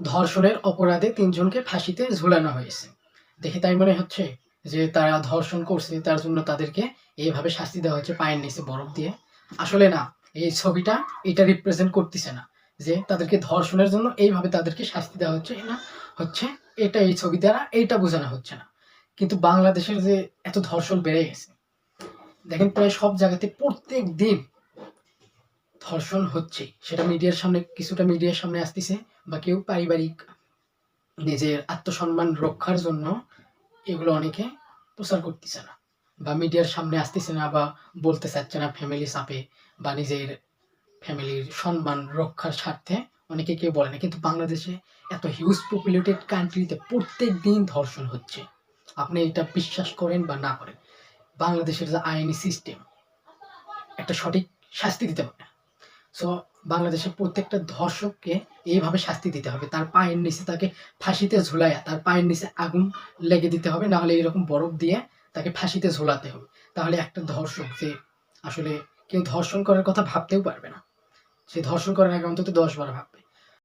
ধর্ষণের অপরাধে ৩ জনকে ফাঁসিতে ঝুলানো হয়েছে। দেখে তাই মনে হচ্ছে যে তারা ধর্ষণ করছে, তার জন্য তাদেরকে এইভাবে শাস্তি দেওয়া হচ্ছে পায়ের নিচে বরফ দিয়ে। আসলে না, এই ছবিটা এটা রিপ্রেজেন্ট করতেছে না যে তাদেরকে ধর্ষণের জন্য এইভাবে তাদেরকে শাস্তি দেওয়া হচ্ছে না, হচ্ছে এটা এই ছবি দ্বারা এইটা বোঝানো হচ্ছে না। কিন্তু বাংলাদেশের যে এত ধর্ষণ বেড়ে গেছে, দেখেন প্রায় সব জায়গাতে প্রত্যেক দিন ধর্ষণ হচ্ছে। সেটা মিডিয়ার সামনে, কিছুটা মিডিয়ার সামনে আসতেছে, বা কেউ পারিবারিক নিজের আত্মসম্মান রক্ষার জন্য এগুলো অনেকে প্রচার করতেছে না, বা মিডিয়ার সামনে আসতেছে না, বা বলতে চাচ্ছে না ফ্যামিলি চাপে, বা নিজের ফ্যামিলির সম্মান রক্ষার স্বার্থে অনেকে কেউ বলে না। কিন্তু বাংলাদেশে এত হিউজ পপুলেটেড কান্ট্রিতে প্রত্যেক দিন ধর্ষণ হচ্ছে। আপনি এটা বিশ্বাস করেন বা না করেন, বাংলাদেশের যে আইনি সিস্টেম একটা সঠিক শাস্তি দিতে পারে। সো বাংলাদেশের প্রত্যেকটা ধর্ষককে এইভাবে শাস্তি দিতে হবে। তার পায়ের নিচে তাকে ফাঁসিতে ঝুলাইয়া তার পায়ের নিচে আগুন লেগে দিতে হবে, না হলে এরকম বরফ দিয়ে তাকে ফাঁসিতে ঝোলাতে হবে। তাহলে একটা ধর্ষক যে আসলে কেউ ধর্ষণ করার কথা ভাবতেও পারবে না, সে ধর্ষণ করার আগে অন্তত 10 বার ভাববে।